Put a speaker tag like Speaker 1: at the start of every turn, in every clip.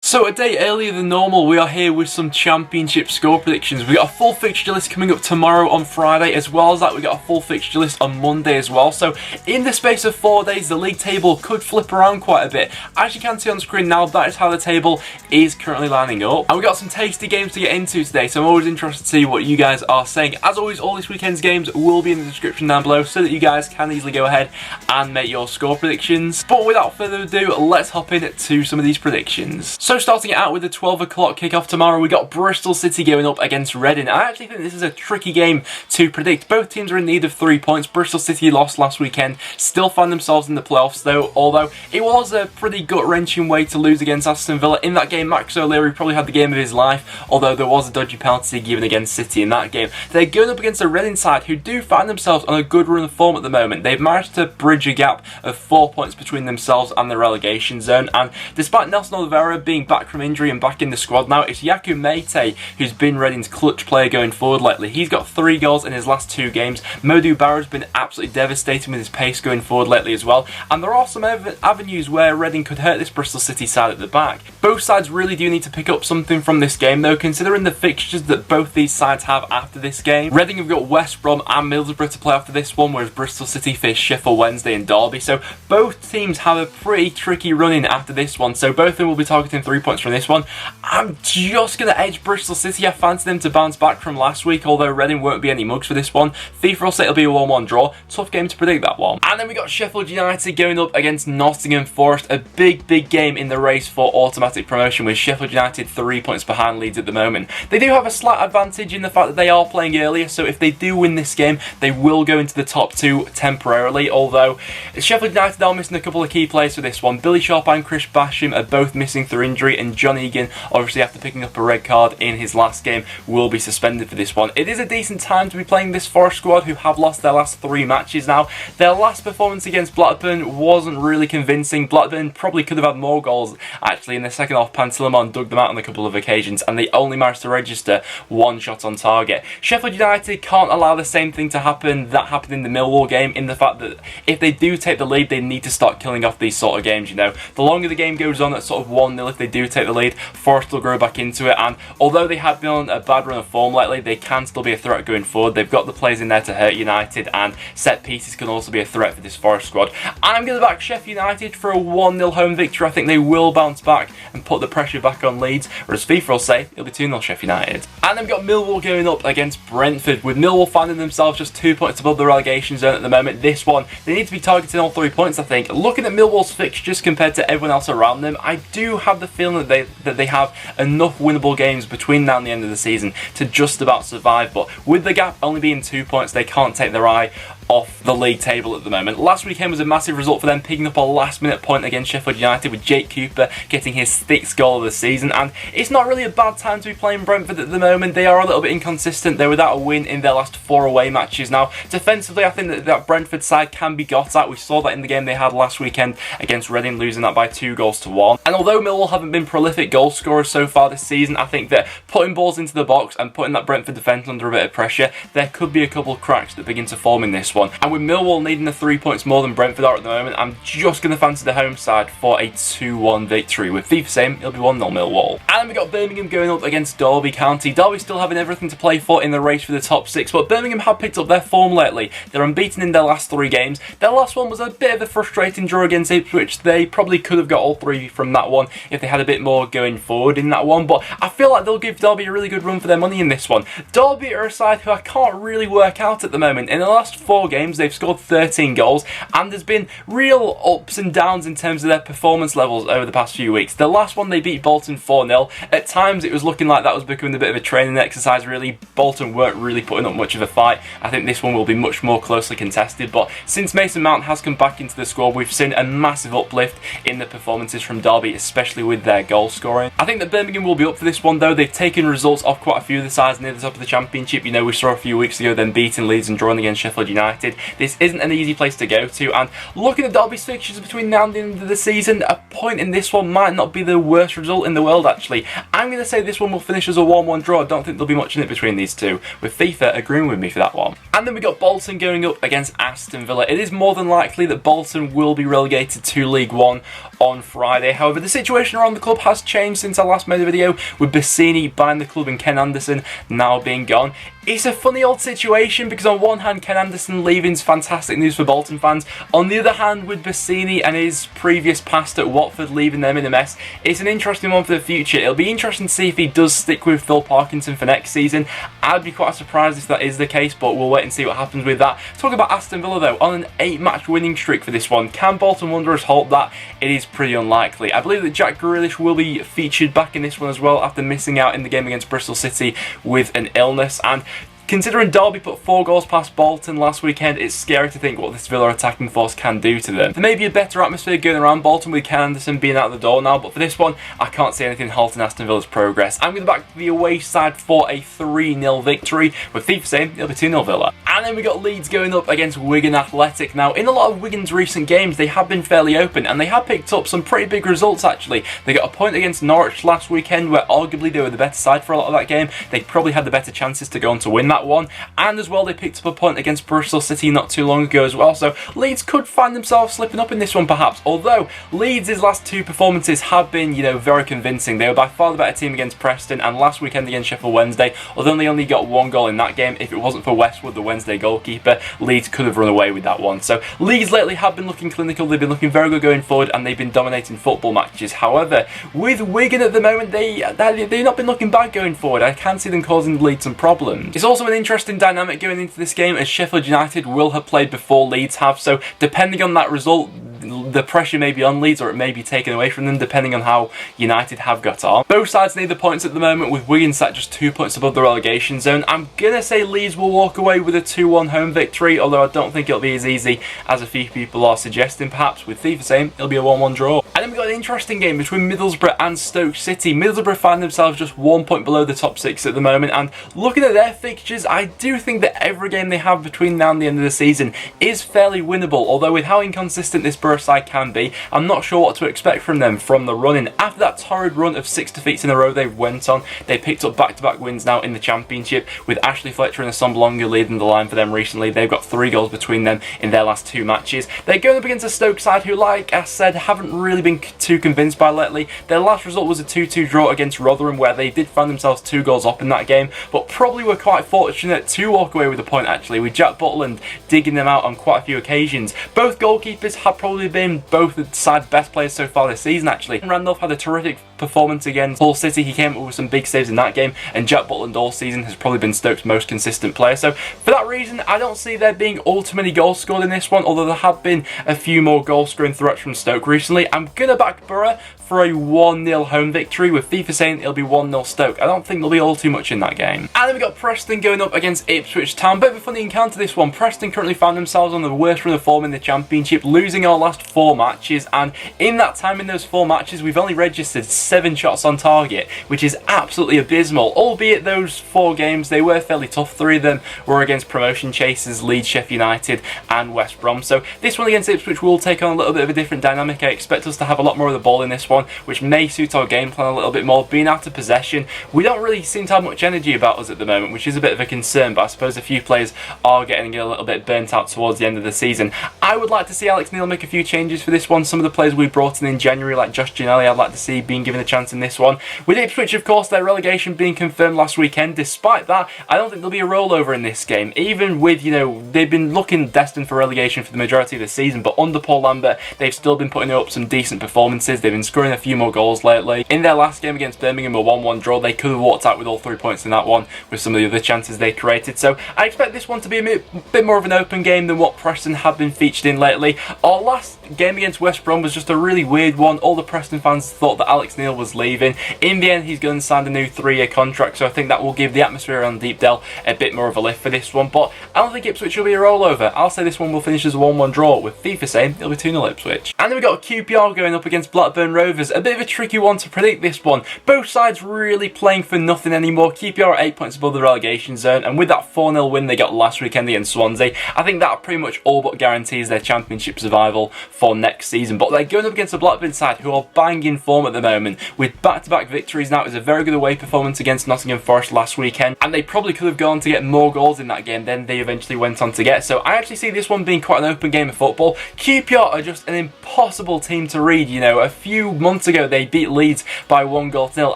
Speaker 1: So a day earlier than normal, we are here with some championship score predictions. We got a full fixture list coming up tomorrow on Friday, as well as that we got a full fixture list on Monday as well. So in the space of 4 days, the league table could flip around quite a bit. As you can see on screen now, that is how the table is currently lining up. And we got some tasty games to get into today, so I'm always interested to see what you guys are saying. As always, all this weekend's games will be in the description down below so that you guys can easily go ahead and make your score predictions. But without further ado, let's hop into some of these predictions. So starting it out with the 12 o'clock kickoff tomorrow, we got Bristol City going up against Reading. I actually think this is a tricky game to predict. Both teams are in need of 3 points. Bristol City lost last weekend, still find themselves in the playoffs though, although it was a pretty gut-wrenching way to lose against Aston Villa. In that game, Max O'Leary probably had the game of his life, although there was a dodgy penalty given against City in that game. They're going up against a Reading side who do find themselves on a good run of form at the moment. They've managed to bridge a gap of 4 points between themselves and the relegation zone, and despite Nelson Oliveira being back from injury and back in the squad now, it's Yaku Mete who's been Reading's clutch player going forward lately. He's got 3 goals in his last 2 games. Modou Barrow's been absolutely devastating with his pace going forward lately as well, and there are some avenues where Reading could hurt this Bristol City side at the back. Both sides really do need to pick up something from this game though, considering the fixtures that both these sides have after this game. Reading have got West Brom and Middlesbrough to play after this one, whereas Bristol City face Sheffield Wednesday and Derby, so both teams have a pretty tricky run in after this one, so both of them will be targeting 3 points from this one. I'm just going to edge Bristol City. I fancy them to bounce back from last week, although Reading won't be any mugs for this one. FIFA will say it'll be a 1-1 draw. Tough game to predict, that one. And then we got Sheffield United going up against Nottingham Forest. A big game in the race for automatic promotion, with Sheffield United 3 points behind Leeds at the moment. They do have a slight advantage in the fact that they are playing earlier, so if they do win this game, they will go into the top 2 temporarily, although Sheffield United are missing a couple of key players for this one. Billy Sharp and Chris Basham are both missing through injury, and John Egan, obviously after picking up a red card in his last game, will be suspended for this one. It is a decent time to be playing this Forest squad, who have lost their last 3 matches now. Their last performance against Blackburn wasn't really convincing. Blackburn probably could have had more goals actually. In the second half, Pantilimon dug them out on a couple of occasions, and they only managed to register 1 shot on target. Sheffield United can't allow the same thing to happen that happened in the Millwall game, in the fact that if they do take the lead, they need to start killing off these sort of games, you know. The longer the game goes on at sort of 1-0, if they do take the lead, Forest will grow back into it, and although they have been on a bad run of form lately, they can still be a threat going forward. They've got the players in there to hurt United, and set pieces can also be a threat for this Forest squad. I'm going to back Sheff United for a 1-0 home victory. I think they will bounce back and put the pressure back on Leeds, whereas FIFA will say it'll be 2-0 Sheff United. And then we've got Millwall going up against Brentford, with Millwall finding themselves just 2 points above the relegation zone at the moment. This one, they need to be targeting all 3 points, I think. Looking at Millwall's fixtures compared to everyone else around them, I do have the feeling that they have enough winnable games between now and the end of the season to just about survive, but with the gap only being 2 points, they can't take their eye off the league table at the moment. Last weekend was a massive result for them, picking up a last-minute point against Sheffield United, with Jake Cooper getting his 6th goal of the season, and it's not really a bad time to be playing Brentford at the moment. They are a little bit inconsistent. They're without a win in their last 4 away matches. Now, defensively, I think that Brentford side can be got at. We saw that in the game they had last weekend against Reading, losing that by 2-1. And although Millwall haven't been prolific goal scorers so far this season, I think that putting balls into the box and putting that Brentford defence under a bit of pressure, there could be a couple of cracks that begin to form in this one. And with Millwall needing the 3 points more than Brentford are at the moment, I'm just going to fancy the home side for a 2-1 victory, with FIFA saying it'll be 1-0 Millwall. And then we got Birmingham going up against Derby County. Derby still having everything to play for in the race for the top 6, but Birmingham have picked up their form lately. They're unbeaten in their last 3 games. Their last one was a bit of a frustrating draw against Ipswich. They probably could have got all 3 from that one if they had a bit more going forward in that one, but I feel like they'll give Derby a really good run for their money in this one. Derby are a side who I can't really work out at the moment. In the last 4 games, they've scored 13 goals, and there's been real ups and downs in terms of their performance levels over the past few weeks. The last one, they beat Bolton 4-0. At times, it was looking like that was becoming a bit of a training exercise, really. Bolton weren't really putting up much of a fight. I think this one will be much more closely contested, but since Mason Mount has come back into the squad, we've seen a massive uplift in the performances from Derby, especially with their goal scoring. I think that Birmingham will be up for this one though. They've taken results off quite a few of the sides near the top of the championship. You know, we saw a few weeks ago them beating Leeds and drawing against Sheffield United. United. This isn't an easy place to go to, and looking at Derby's fixtures between now and the end of the season, a point in this one might not be the worst result in the world actually. I'm going to say this one will finish as a 1-1 draw. I don't think there'll be much in it between these two, with FIFA agreeing with me for that one. And then we got Bolton going up against Aston Villa. It is more than likely that Bolton will be relegated to League One on Friday. However, the situation around the club has changed since I last made a video, with Bassini buying the club and Ken Anderson now being gone. It's a funny old situation because on one hand, Ken Anderson leaving is fantastic news for Bolton fans. On the other hand, with Bassini and his previous past at Watford leaving them in a mess, it's an interesting one for the future. It'll be interesting to see if he does stick with Phil Parkinson for next season. I'd be quite surprised if that is the case, but we'll wait and see what happens with that. Talking about Aston Villa though, on an 8-match winning streak for this one, can Bolton Wanderers halt that? It is pretty unlikely. I believe that Jack Grealish will be featured back in this one as well after missing out in the game against Bristol City with an illness, and considering Derby put 4 goals past Bolton last weekend, it's scary to think what this Villa attacking force can do to them. There may be a better atmosphere going around Bolton with Ken Anderson being out the door now, but for this one, I can't see anything halting Aston Villa's progress. I'm going to back the away side for a 3-0 victory, with FIFA saying it'll be 2-0 Villa. And then we got Leeds going up against Wigan Athletic. Now, in a lot of Wigan's recent games, they have been fairly open, and they have picked up some pretty big results actually. They got a point against Norwich last weekend, where arguably they were the better side for a lot of that game. They probably had the better chances to go on to win that one. And as well, they picked up a point against Bristol City not too long ago as well. So Leeds could find themselves slipping up in this one perhaps. Although Leeds' last 2 performances have been, very convincing. They were by far the better team against Preston and last weekend against Sheffield Wednesday. Although they only got 1 goal in that game, if it wasn't for Westwood, the Wednesday goalkeeper, Leeds could have run away with that one. So Leeds lately have been looking clinical. They've been looking very good going forward, and they've been dominating football matches. However, with Wigan at the moment, they've not been looking bad going forward. I can see them causing Leeds some problems. It's also an interesting dynamic going into this game, as Sheffield United will have played before Leeds have, so depending on that result, the pressure may be on Leeds or it may be taken away from them depending on how United have got on. Both sides need the points at the moment, with Wigan sat just 2 points above the relegation zone. I'm gonna say Leeds will walk away with a 2-1 home victory, although I don't think it'll be as easy as a few people are suggesting perhaps, with FIFA saying it'll be a 1-1 draw. And then we've got an interesting game between Middlesbrough and Stoke City. Middlesbrough find themselves just 1 point below the top 6 at the moment, and looking at their fixtures, I do think that every game they have between now and the end of the season is fairly winnable, although with how inconsistent this Borough side can be, I'm not sure what to expect from them from the run-in. After that torrid run of 6 defeats in a row they've went on, they picked up back-to-back wins now in the Championship, with Ashley Fletcher and Assombalonga leading the line for them recently. They've got 3 goals between them in their last 2 matches. They're going up against a Stoke side who, like I said, haven't really been too convinced by lately. Their last result was a 2-2 draw against Rotherham, where they did find themselves 2 goals up in that game, but probably were quite fortunate to walk away with a point actually, with Jack Butland digging them out on quite a few occasions. Both goalkeepers have probably been both the side's best players so far this season actually. Randolph had a terrific performance against Hull City. He came up with some big saves in that game, and Jack Butland all season has probably been Stoke's most consistent player. So for that reason, I don't see there being all too many goals scored in this one, although there have been a few more goal scoring threats from Stoke recently. I'm gonna back Borough for a 1-0 home victory, with FIFA saying it'll be 1-0 Stoke. I don't think there'll be all too much in that game. And then we got Preston going up against Ipswich Town. Bit of a funny encounter this one. Preston currently found themselves on the worst run of form in the Championship, losing our last 4 matches, and in that time, in those 4 matches, we've only registered 7 shots on target, which is absolutely abysmal. Albeit those 4 games, they were fairly tough. 3 of them were against promotion chasers, Leeds, Sheff United and West Brom. So this one against Ipswich will take on a little bit of a different dynamic. I expect us to have a lot more of the ball in this one, which may suit our game plan a little bit more. Being out of possession, we don't really seem to have much energy about us at the moment, which is a bit of a concern, but I suppose a few players are getting a little bit burnt out towards the end of the season. I would like to see Alex Neil make a few changes for this one. Some of the players we brought in January, like Josh Ginnelly, I'd like to see being given a chance in this one. With Ipswich, of course, their relegation being confirmed last weekend. Despite that, I don't think there'll be a rollover in this game. Even with, they've been looking destined for relegation for the majority of the season, but under Paul Lambert, they've still been putting up some decent performances. They've been scoring a few more goals lately. In their last game against Birmingham, a 1-1 draw, they could have walked out with all 3 points in that one with some of the other chances they created. So I expect this one to be a bit more of an open game than what Preston have been featured in lately. Our last game against West Brom was just a really weird one. All the Preston fans thought that Alex Neil was leaving. In the end, he's going to sign a new 3-year contract, so I think that will give the atmosphere around Deepdale a bit more of a lift for this one. But I don't think Ipswich will be a rollover. I'll say this one will finish as a 1-1 draw, with FIFA saying it'll be 2-0 Ipswich. And then we've got QPR going up against Blackburn Rovers. Rovers, a bit of a tricky one to predict this one. Both sides really playing for nothing anymore. QPR are 8 points above the relegation zone, and with that 4-0 win they got last weekend against Swansea, I think that pretty much all but guarantees their championship survival for next season. But they're going up against the Blackburn side, who are banging form at the moment, with back-to-back victories now. It was a very good away performance against Nottingham Forest last weekend, and they probably could have gone to get more goals in that game than they eventually went on to get. So I actually see this one being quite an open game of football. QPR are just an impossible team to read. You know, a few months ago they beat Leeds by 1-0.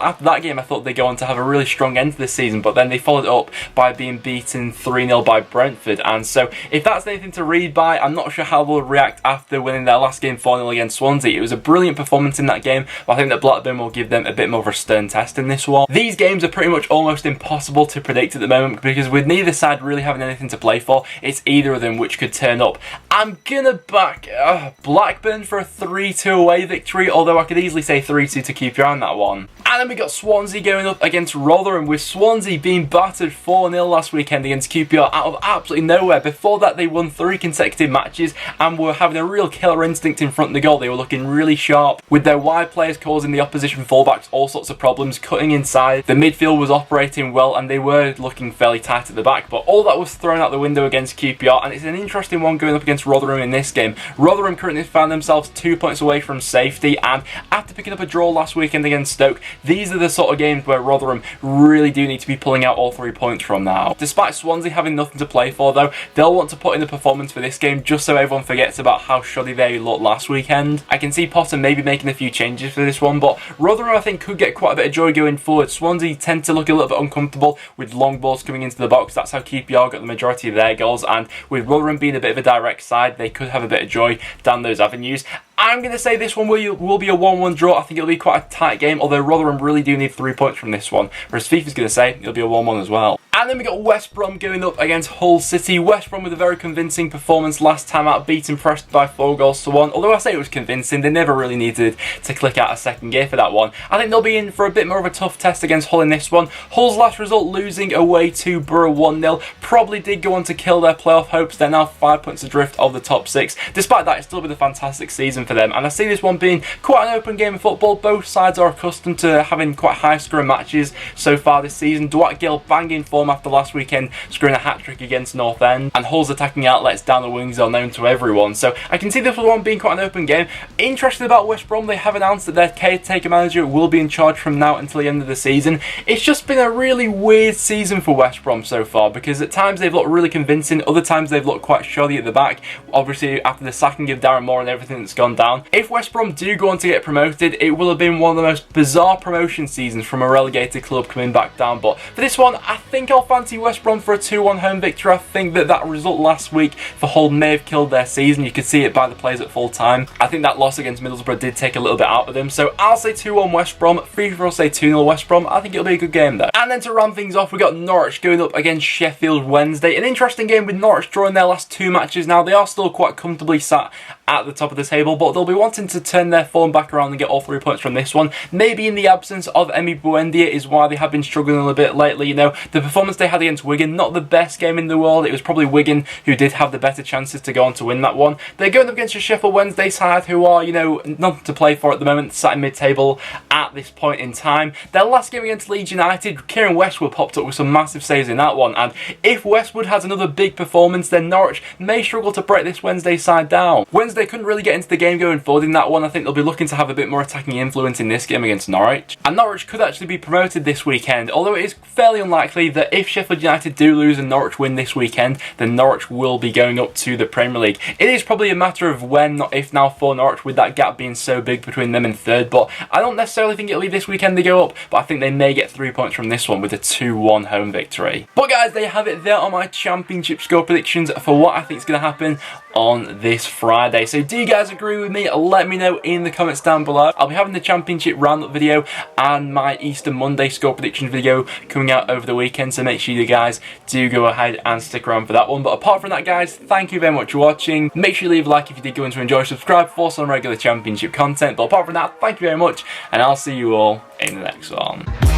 Speaker 1: After that game I thought they'd go on to have a really strong end to this season, but then they followed it up by being beaten 3-0 by Brentford. And so if that's anything to read by, I'm not sure how they'll react after winning their last game 4-0 against Swansea. It was a brilliant performance in that game, but I think that Blackburn will give them a bit more of a stern test in this one. These games are pretty much almost impossible to predict at the moment, because with neither side really having anything to play for, it's either of them which could turn up. I'm gonna back Blackburn for a 3-2 away victory, although I could easily say 3-2 to QPR on that one. And then we got Swansea going up against Rotherham, with Swansea being battered 4-0 last weekend against QPR out of absolutely nowhere. Before that they won 3 consecutive matches and were having a real killer instinct in front of the goal. They were looking really sharp, with their wide players causing the opposition fullbacks all sorts of problems, cutting inside. The midfield was operating well and they were looking fairly tight at the back, but all that was thrown out the window against QPR, and it's an interesting one going up against Rotherham in this game. Rotherham currently found themselves 2 points away from safety, and after picking up a draw last weekend against Stoke, these are the sort of games where Rotherham really do need to be pulling out all 3 points from now. Despite Swansea having nothing to play for though, they'll want to put in a performance for this game just so everyone forgets about how shoddy they looked last weekend. I can see Potter maybe making a few changes for this one, but Rotherham I think could get quite a bit of joy going forward. Swansea tend to look a little bit uncomfortable with long balls coming into the box. That's how QPR got the majority of their goals, and with Rotherham being a bit of a direct side, they could have a bit of joy down those avenues. I'm going to say this one will be a 1-1 draw. I think it'll be quite a tight game, although Rotherham really do need 3 points from this one, whereas FIFA's going to say it'll be a 1-1 as well. And then we got West Brom going up against Hull City. West Brom with a very convincing performance last time out, beating Preston by 4-1. Although I say it was convincing, they never really needed to click out a second gear for that one. I think they'll be in for a bit more of a tough test against Hull in this one. Hull's last result, losing away to Borough 1-0, probably did go on to kill their playoff hopes. They're now 5 points adrift of the top 6. Despite that, it's still been a fantastic season for them, and I see this one being quite an open game of football. Both sides are accustomed to having quite high scoring matches so far this season. Dwight Gill banging form after last weekend, scoring a hat-trick against North End, and Hull's attacking outlets down the wings are known to everyone, so I can see this one being quite an open game. Interested about West Brom, they have announced that their caretaker manager will be in charge from now until the end of the season. It's just been a really weird season for West Brom so far, because at times they've looked really convincing, other times they've looked quite shoddy at the back, obviously after the sacking of Darren Moore and everything that's gone down. If West Brom do go on to get promoted, it will have been one of the most bizarre promotion seasons from a relegated club coming back down, but for this one I think I'll fancy West Brom for a 2-1 home victory. I think that result last week for Hull may have killed their season. You could see it by the players at full time. I think that loss against Middlesbrough did take a little bit out of them, so I'll say 2-1 West Brom. FIFA will say 2-0 West Brom. I think it'll be a good game though. And then to round things off, we got Norwich going up against Sheffield Wednesday. An interesting game with Norwich drawing their last 2 matches now. They are still quite comfortably sat at the top of the table, but they'll be wanting to turn their form back around and get all 3 points from this one. Maybe in the absence of Emi Buendia is why they have been struggling a little bit lately. You know, the performance they had against Wigan, not the best game in the world. It was probably Wigan who did have the better chances to go on to win that one. They're going up against a Sheffield Wednesday side who are, you know, nothing to play for at the moment, sat in mid-table at this point in time. Their last game against Leeds United, Kieran Westwood popped up with some massive saves in that one, and if Westwood has another big performance, then Norwich may struggle to break this Wednesday side down. Wednesday couldn't really get into the game going forward in that one. I think they'll be looking to have a bit more attacking influence in this game against Norwich, and Norwich could actually be promoted this weekend, although it is fairly unlikely that if Sheffield United do lose and Norwich win this weekend, then Norwich will be going up to the Premier League. It is probably a matter of when, not if now, for Norwich, with that gap being so big between them and third, but I don't necessarily think it'll be this weekend they go up, but I think they may get 3 points from this one with a 2-1 home victory. But guys, there you have it. There are my championship score predictions for what I think is going to happen on this Friday. So do you guys agree with me? Let me know in the comments down below. I'll be having the championship roundup video and my Easter Monday score prediction video coming out over the weekend, so make sure you guys do go ahead and stick around for that one. But apart from that guys, thank you very much for watching. Make sure you leave a like if you did go on to enjoy, subscribe for some regular championship content. But apart from that, thank you very much, and I'll see you all in the next one.